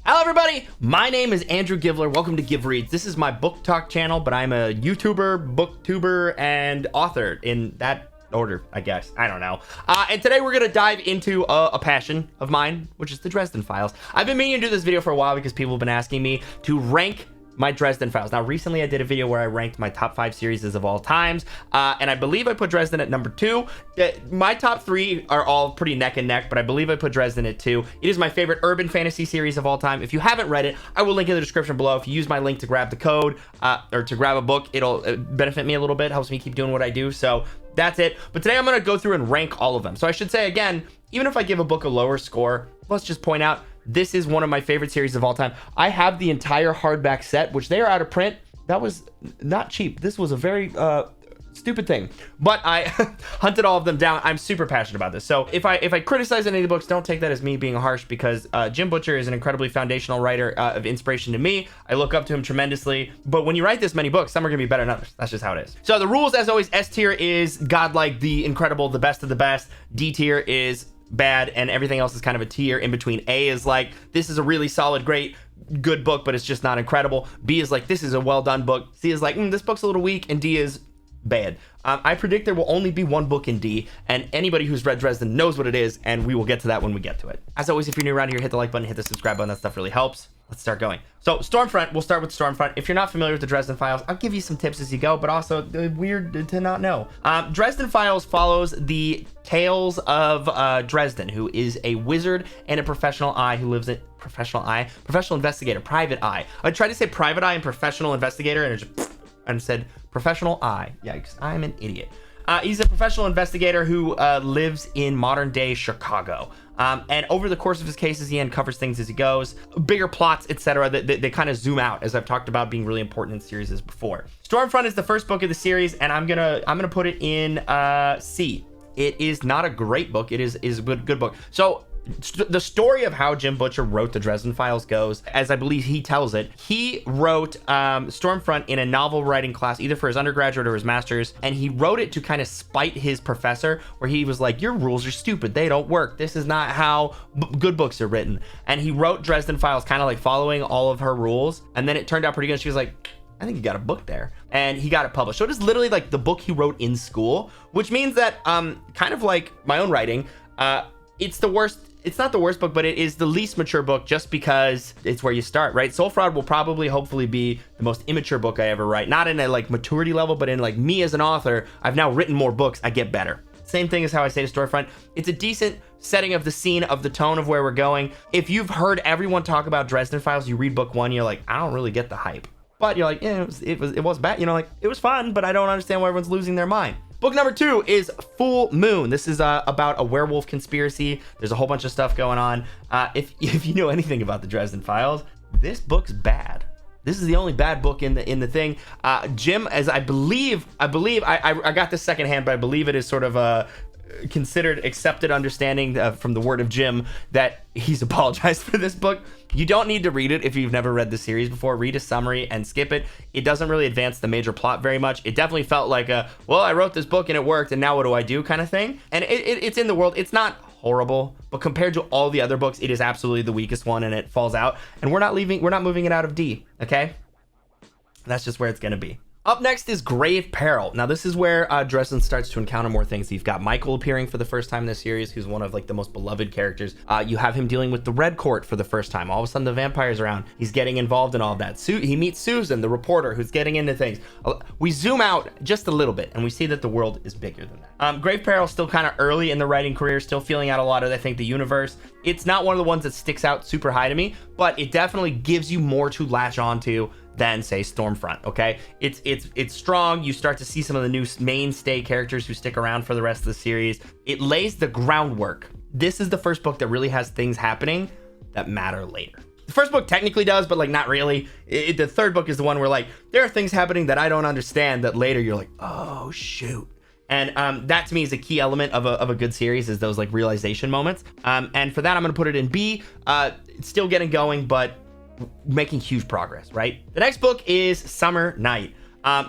Hello everybody, my name is Andrew Givler. Welcome to GivReads. This is my book talk channel, but I'm a YouTuber, booktuber, and author in that order, I guess. I don't know. And today we're gonna dive into a passion of mine, which is the Dresden Files. I've been meaning to do this video for a while because people have been asking me to rank my Dresden Files. Now, recently I did a video where I ranked my top 5 series of all times, and I believe I put Dresden at number 2. My top 3 are all pretty neck and neck, but I believe I put Dresden at 2. It is my favorite urban fantasy series of all time. If you haven't read it, I will link in the description below. If you use my link to grab the code, or to grab a book, it'll benefit me a little bit, helps me keep doing what I do. So that's it. But today I'm gonna go through and rank all of them. So I should say again, even if I give a book a lower score, let's just point out, this is one of my favorite series of all time. I have the entire hardback set, which they are out of print. That was not cheap. This was a very stupid thing, but I hunted all of them down. I'm super passionate about this. So if I criticize any of the books, don't take that as me being harsh, because Jim Butcher is an incredibly foundational writer of inspiration to me. I look up to him tremendously, but when you write this many books, some are gonna be better than others. That's just how it is. So the rules, as always, S tier is godlike, the incredible, the best of the best. D tier is bad, and everything else is kind of a tier in between. A is like, this is a really solid, great, good book, but it's just not incredible. B is like, this is a well done book. C is like, this book's a little weak, and D is bad. I predict there will only be one book in D, and anybody who's read Dresden knows what it is, and we will get to that when we get to it. As always, if you're new around here, hit the like button, hit the subscribe button. That stuff really helps. Let's start going. So Stormfront, we'll start with Stormfront. If you're not familiar with the Dresden Files, I'll give you some tips as you go, but also weird to not know. Dresden Files follows the tales of Dresden, who is a wizard and a professional eye who lives in professional investigator, private eye. I tried to say private eye and professional investigator, and it just and said professional eye. Yikes, I'm an idiot. He's a professional investigator who lives in modern day Chicago. And over the course of his cases, he uncovers things as he goes, bigger plots, etc. They kind of zoom out, as I've talked about being really important in series before. Stormfront is the first book of the series, and I'm gonna put it in C. It is not a great book. It is a good book. So the story of how Jim Butcher wrote the Dresden Files goes, as I believe he tells it, he wrote Stormfront in a novel writing class, either for his undergraduate or his master's, and he wrote it to kind of spite his professor, where he was like, your rules are stupid, they don't work, this is not how good books are written. And he wrote Dresden Files kind of like following all of her rules, and then it turned out pretty good. She was like, I think you got a book there, and he got it published. So it is literally like the book he wrote in school, which means that kind of like my own writing, it's not the worst book, but it is the least mature book, just because it's where you start, right? Soul Fraud will probably, hopefully, be the most immature book I ever write. Not in a like maturity level, but in like me as an author, I've now written more books, I get better. Same thing as how I say to Storefront. It's a decent setting of the scene, of the tone of where we're going. If you've heard everyone talk about Dresden Files, you read book 1, you're like, I don't really get the hype. But you're like, yeah, it was bad. You know, like, it was fun, but I don't understand why everyone's losing their mind. Book number 2 is Full Moon. This is about a werewolf conspiracy. There's a whole bunch of stuff going on. If you know anything about the Dresden Files, this book's bad. This is the only bad book in the thing. Jim, as I believe I got this secondhand, but I believe it is sort of a considered accepted understanding from the word of Jim that he's apologized for this book. You don't need to read it if you've never read the series before. Read a summary and skip it. It doesn't really advance the major plot very much. It definitely felt like well, I wrote this book and it worked, and now what do I do kind of thing. And it's in the world. It's not horrible, but compared to all the other books, it is absolutely the weakest one, and it falls out. And we're not moving it out of D, okay? That's just where it's gonna be. Up next is Grave Peril. Now, this is where Dresden starts to encounter more things. You've got Michael appearing for the first time in this series, who's one of like the most beloved characters. You have him dealing with the Red Court for the first time. All of a sudden, the vampire's around. He's getting involved in all of that. He meets Susan, the reporter, who's getting into things. We zoom out just a little bit, and we see that the world is bigger than that. Grave Peril still kind of early in the writing career, still feeling out a lot of, I think, the universe. It's not one of the ones that sticks out super high to me, but it definitely gives you more to latch onto than, say, Stormfront. Okay, it's strong. You start to see some of the new mainstay characters who stick around for the rest of the series. It lays the groundwork. This is the first book that really has things happening that matter later. The first book technically does, but like not really. The third book is the one where like there are things happening that I don't understand that later you're like, oh shoot. And that to me is a key element of a good series, is those like realization moments. And for that, I'm gonna put it in B. It's still getting going, but making huge progress, right? The next book is Summer Night.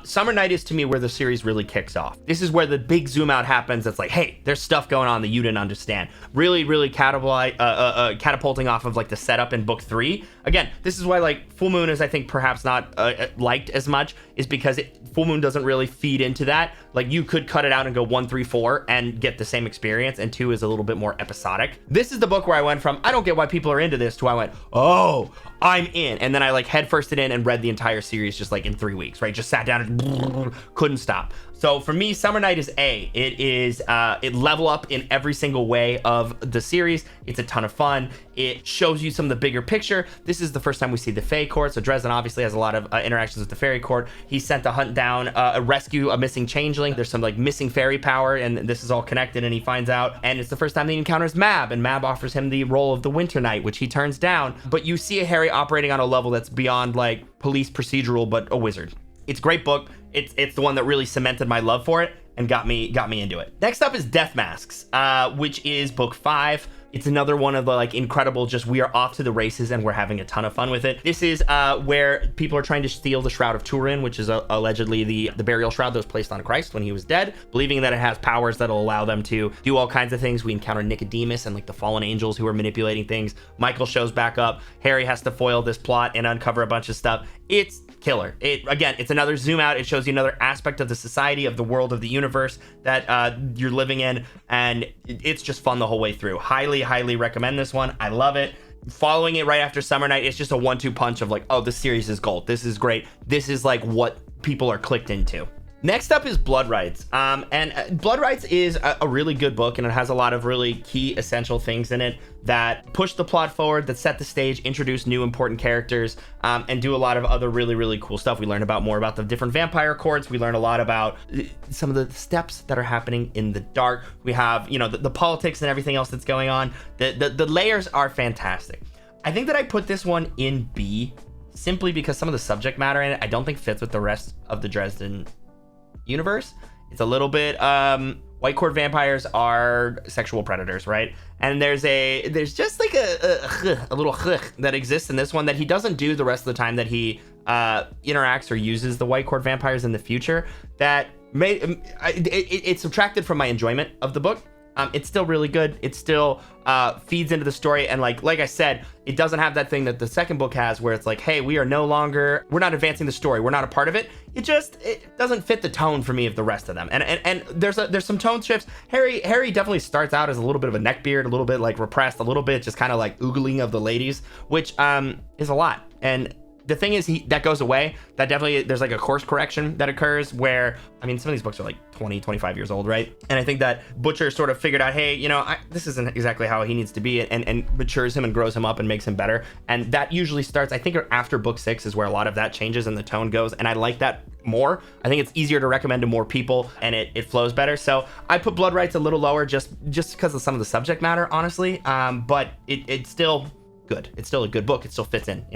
Summer Night is to me where the series really kicks off. This is where the big zoom out happens. That's like, hey, there's stuff going on that you didn't understand. Really catapulting off of like the setup in book 3. Again, this is why like Full Moon is, I think, perhaps not liked as much, is because Full Moon doesn't really feed into that. Like, you could cut it out and go 1, 3, 4 and get the same experience, and 2 is a little bit more episodic. This is the book where I went from, I don't get why people are into this, to I went, oh, I'm in. And then I like headfirsted in and read the entire series just like in 3 weeks, right? Just sat down and couldn't stop. So for me, Summer Night is A. It is it level up in every single way of the series. It's a ton of fun. It shows you some of the bigger picture. This is the first time we see the Fae Court. So Dresden obviously has a lot of interactions with the Fairy Court. He's sent to hunt down rescue a missing changeling. There's some like missing fairy power, and this is all connected, and he finds out. And it's the first time that he encounters Mab, and Mab offers him the role of the Winter Knight, which he turns down. But you see a Harry operating on a level that's beyond like police procedural, but a wizard. It's a great book. It's the one that really cemented my love for it and got me into it. Next up is Death Masks, which is book 5. It's another one of the like incredible, just we are off to the races and we're having a ton of fun with it. This is where people are trying to steal the Shroud of Turin, which is allegedly the burial shroud that was placed on Christ when he was dead, believing that it has powers that'll allow them to do all kinds of things. We encounter Nicodemus and like the fallen angels who are manipulating things. Michael shows back up. Harry has to foil this plot and uncover a bunch of stuff. It's killer. It's another zoom out. It shows you another aspect of the society, of the world, of the universe that you're living in, and it's just fun the whole way through. Highly recommend this one. I love it. Following it right after Summer Night, it's just a 1-2 punch of like, oh, this series is gold. This is great. This is like what people are clicked into. Next up is Blood Rights. And Blood Rights is a really good book, and it has a lot of really key essential things in it that push the plot forward, that set the stage, introduce new important characters, and do a lot of other really cool stuff. We learn more about the different vampire courts. We learn a lot about some of the steps that are happening in the dark. We have, the politics and everything else that's going on. The layers are fantastic. I think that I put this one in B simply because some of the subject matter in it I don't think fits with the rest of the Dresden universe. It's a little bit white court vampires are sexual predators, right? And there's just like a little that exists in this one that he doesn't do the rest of the time that he interacts or uses the white court vampires in the future. That it's subtracted from my enjoyment of the book. It's still really good. It still feeds into the story, and like I said, it doesn't have that thing that the second book has, where it's like, hey, we're not advancing the story, we're not a part of it. It doesn't fit the tone for me of the rest of them. And there's some tone shifts. Harry definitely starts out as a little bit of a neckbeard, a little bit like repressed, a little bit just kind of like oogling of the ladies, which is a lot. And the thing is, that goes away. That definitely, there's like a course correction that occurs where, some of these books are like 20, 25 years old, right? And I think that Butcher sort of figured out, hey, this isn't exactly how he needs to be, and matures him and grows him up and makes him better. And that usually starts, I think, after book 6 is where a lot of that changes and the tone goes. And I like that more. I think it's easier to recommend to more people, and it flows better. So I put Blood Rights a little lower just because of some of the subject matter, honestly. But it's still good. It's still a good book. It still fits in,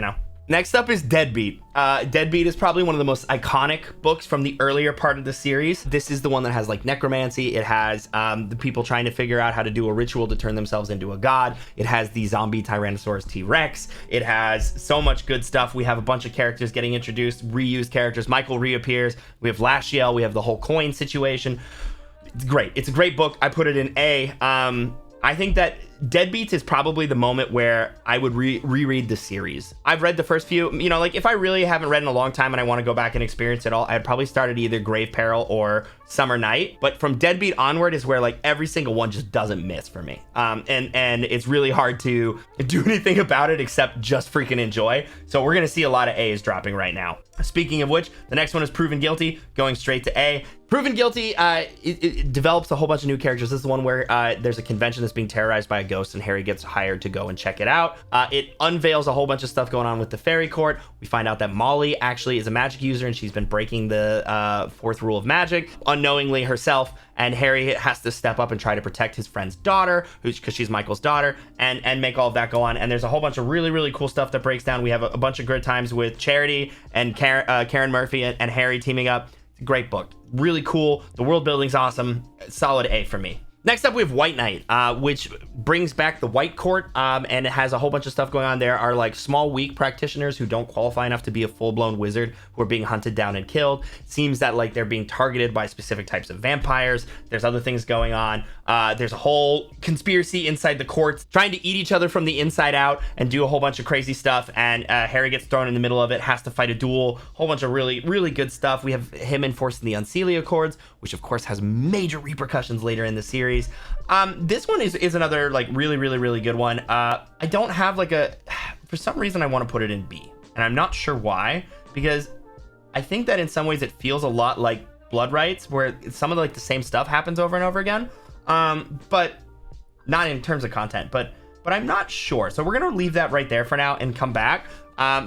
Next up is Deadbeat. Deadbeat is probably one of the most iconic books from the earlier part of the series. This is the one that has like necromancy. It has the people trying to figure out how to do a ritual to turn themselves into a god. It has the zombie Tyrannosaurus T-Rex. It has so much good stuff. We have a bunch of characters getting introduced, reused characters. Michael reappears. We have Lashiel. We have the whole coin situation. It's great. It's a great book. I put it in A. I think that Deadbeat is probably the moment where I would reread the series. I've read the first few, like if I really haven't read in a long time and I want to go back and experience it all, I'd probably start at either Grave Peril or Summer Night. But from Deadbeat onward is where like every single one just doesn't miss for me. And it's really hard to do anything about it except just freaking enjoy. So we're going to see a lot of A's dropping right now. Speaking of which, the next one is Proven Guilty, going straight to A. Proven Guilty, it develops a whole bunch of new characters. This is the one where there's a convention that's being terrorized by a ghost, and Harry gets hired to go and check it out. It unveils a whole bunch of stuff going on with the Fairy Court. We find out that Molly actually is a magic user, and she's been breaking the fourth rule of magic unknowingly herself. And Harry has to step up and try to protect his friend's daughter, because she's Michael's daughter, and make all of that go on. And there's a whole bunch of really cool stuff that breaks down. We have a bunch of good times with Charity and Karen Murphy and Harry teaming up. It's a great book. Really cool. The world building's awesome. Solid A for me. Next up, we have White Knight, which brings back the White Court, and it has a whole bunch of stuff going on. There are like small, weak practitioners who don't qualify enough to be a full-blown wizard who are being hunted down and killed. Seems that like they're being targeted by specific types of vampires. There's other things going on. There's a whole conspiracy inside the courts trying to eat each other from the inside out and do a whole bunch of crazy stuff. And Harry gets thrown in the middle of it, has to fight a duel. Whole bunch of really, really good stuff. We have him enforcing the Unseelie Accords, which of course has major repercussions later in the series. This one is another like really, really, really good one. I don't have like for some reason I want to put it in B, and I'm not sure why, because I think that in some ways it feels a lot like Blood Rights, where some of like the same stuff happens over and over again, but not in terms of content, but I'm not sure. So we're gonna leave that right there for now and come back,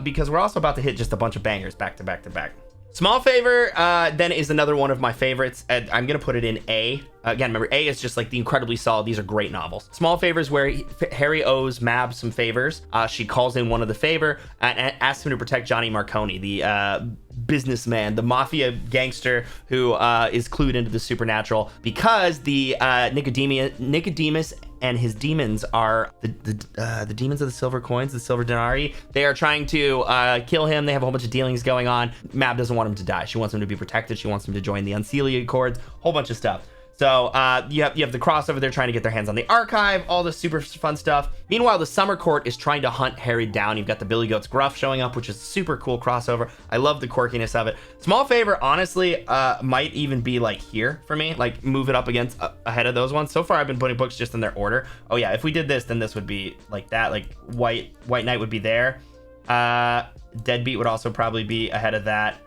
because we're also about to hit just a bunch of bangers back to back to back. Small Favor then is another one of my favorites. I'm going to put it in A. Again, remember, A is just like the incredibly solid. These are great novels. Small Favor is where Harry owes Mab some favors. She calls in one of the favor and asks him to protect Johnny Marconi, the businessman, the mafia gangster who is clued into the supernatural, because the Nicodemus and his demons are the demons of the silver coins, the silver denarii. They are trying to kill him. They have a whole bunch of dealings going on. Mab doesn't want him to die. She wants him to be protected. She wants him to join the Unseelie Accords. Whole bunch of stuff. So you have the crossover. They're trying to get their hands on the archive, all this super fun stuff. Meanwhile, the Summer Court is trying to hunt Harry down. You've got the Billy Goats Gruff showing up, which is a super cool crossover. I love the quirkiness of it. Small Favor, honestly, might even be like here for me, like move it up against ahead of those ones. So far, I've been putting books just in their order. Oh yeah, if we did this, then this would be like that. Like White Knight would be there. Deadbeat would also probably be ahead of that.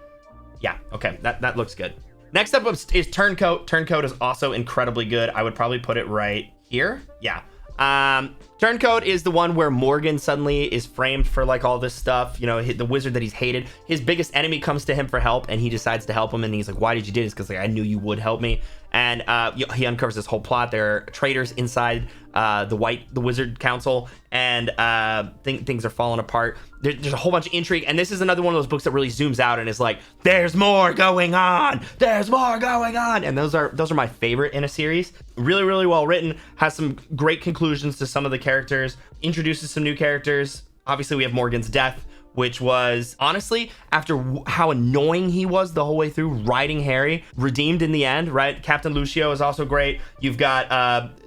Yeah, okay, that looks good. Next up is Turncode. Turncode is also incredibly good. I would probably put it right here. Yeah. Turncode is the one where Morgan suddenly is framed for like all this stuff, you know, the wizard that he's hated. His biggest enemy comes to him for help, and he decides to help him, and he's like, why did you do this? Because like, I knew you would help me. And he uncovers this whole plot. There are traitors inside the Wizard Council, and things are falling apart. There's a whole bunch of intrigue, and this is another one of those books that really zooms out and is like, there's more going on, there's more going on. And those are my favorite in a series. Really, really well written, has some great conclusions to some of the characters, introduces some new characters. Obviously we have Morgan's death, which was honestly, after how annoying he was the whole way through, riding Harry, redeemed in the end, right? Captain Lucio is also great. You've got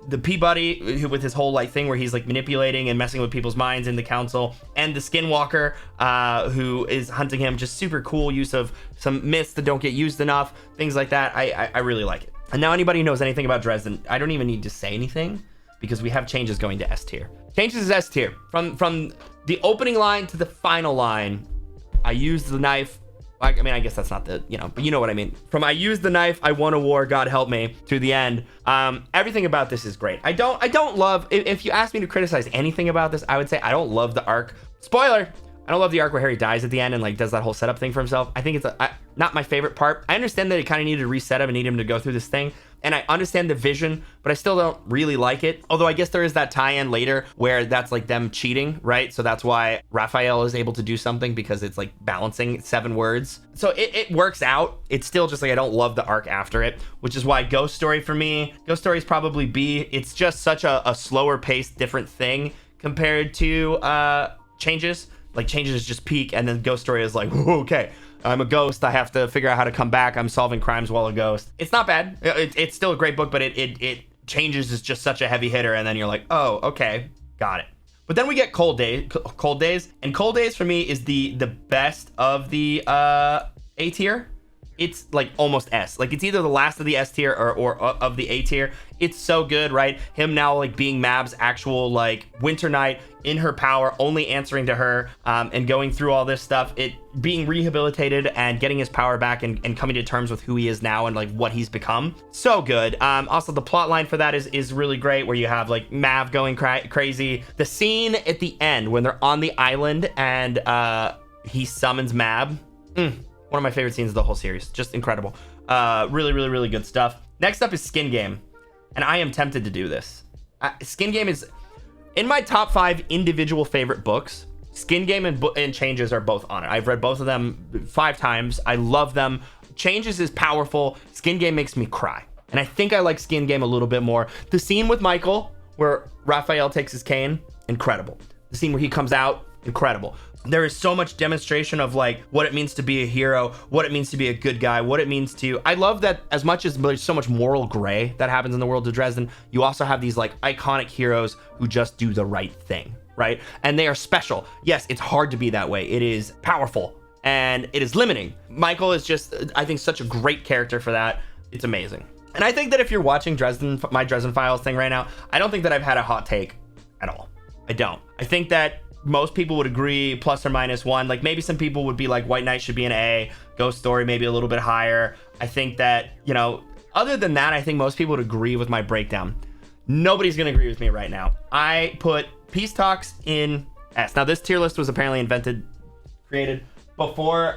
the Peabody, who with his whole like thing where he's like manipulating and messing with people's minds in the council, and the Skinwalker, who is hunting him. Just super cool use of some myths that don't get used enough, things like that. I really like it. And now anybody who knows anything about Dresden, I don't even need to say anything, because we have changes going to S tier. Changes is S tier. From the opening line to the final line, I used the knife. I mean, I guess that's not the, but you know what I mean. From I used the knife, I won a war, God help me, to the end. Everything about this is great. I don't love, if you ask me to criticize anything about this, I would say I don't love the arc. Spoiler, I don't love the arc where Harry dies at the end and like does that whole setup thing for himself. I think it's not my favorite part. I understand that it kind of needed to reset him and need him to go through this thing. And I understand the vision, but I still don't really like it. Although I guess there is that tie-in later where that's like them cheating, right? So that's why Raphael is able to do something, because it's like balancing 7 words. So it works out. It's still just like I don't love the arc after it, which is why Ghost Story for me, Ghost Story is probably B. It's just such a slower paced, different thing compared to Changes. Like Changes is just peak, and then Ghost Story is like, okay, I'm a ghost, I have to figure out how to come back, I'm solving crimes while a ghost. It's not bad. It's still a great book, but it Changes is just such a heavy hitter, and then you're like, oh, okay, got it. But then we get Cold Days, and Cold Days for me is the best of the A tier. It's like almost S. Like it's either the last of the S tier or of the A tier. It's so good, right? Him now like being Mab's actual like Winter Knight in her power, only answering to her, and going through all this stuff, it being rehabilitated and getting his power back and coming to terms with who he is now and like what he's become. So good. Also the plot line for that is really great, where you have like Mav going crazy. The scene at the end when they're on the island and he summons Mab. One of my favorite scenes of the whole series. Just incredible. Really, really, really good stuff. Next up is Skin Game. And I am tempted to do this. Skin Game is in my top 5 individual favorite books. Skin Game and Changes are both on it. I've read both of them 5 times. I love them. Changes is powerful. Skin Game makes me cry. And I think I like Skin Game a little bit more. The scene with Michael, where Raphael takes his cane, incredible. The scene where he comes out, incredible. There is so much demonstration of like what it means to be a hero, what it means to be a good guy, what it means to, I love that as much as there's so much moral gray that happens in the world of Dresden, you also have these like iconic heroes who just do the right thing, right? And they are special. Yes, it's hard to be that way. It is powerful and it is limiting. Michael is just, I think, such a great character for that. It's amazing. And I think that if you're watching my Dresden Files thing right now, I don't think that I've had a hot take at all. I don't. I think that most people would agree plus or minus one. Like maybe some people would be like White Knight should be an A, Ghost Story maybe a little bit higher. I think that, you know, other than that, I think most people would agree with my breakdown. Nobody's gonna agree with me right now. I put Peace Talks in S. Now this tier list was apparently created before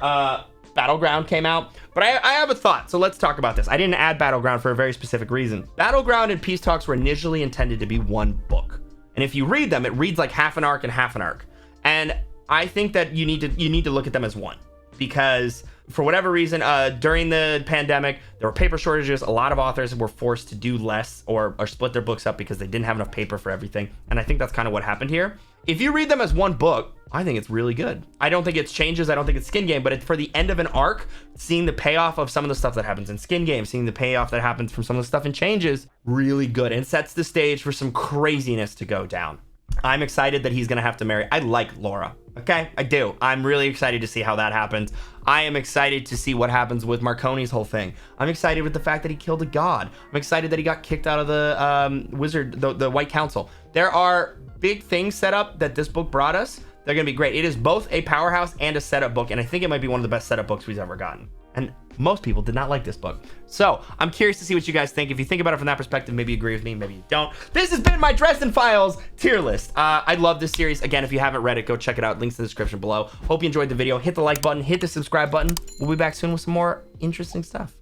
Battleground came out, but I have a thought, so let's talk about this. I didn't add Battleground for a very specific reason. Battleground and Peace Talks were initially intended to be one book. And if you read them, it reads like half an arc and half an arc. And I think that you need to look at them as one, because for whatever reason, during the pandemic, there were paper shortages. A lot of authors were forced to do less or split their books up because they didn't have enough paper for everything. And I think that's kind of what happened here. If you read them as one book, I think it's really good. I don't think it's changes. I don't think it's Skin Game, but for the end of an arc, seeing the payoff of some of the stuff that happens in Skin Game, seeing the payoff that happens from some of the stuff in Changes, really good, and sets the stage for some craziness to go down. I'm excited that he's gonna have to marry. I like Laura, okay? I do. I'm really excited to see how that happens. I am excited to see what happens with Marconi's whole thing. I'm excited with the fact that he killed a god. I'm excited that he got kicked out of the the White Council. There are big things set up that this book brought us. They're gonna be great. It is both a powerhouse and a setup book, and I think it might be one of the best setup books we've ever gotten. And most people did not like this book. So I'm curious to see what you guys think. If you think about it from that perspective, maybe you agree with me, maybe you don't. This has been my Dresden Files tier list. I love this series. Again, if you haven't read it, go check it out. Links in the description below. Hope you enjoyed the video. Hit the like button, hit the subscribe button. We'll be back soon with some more interesting stuff.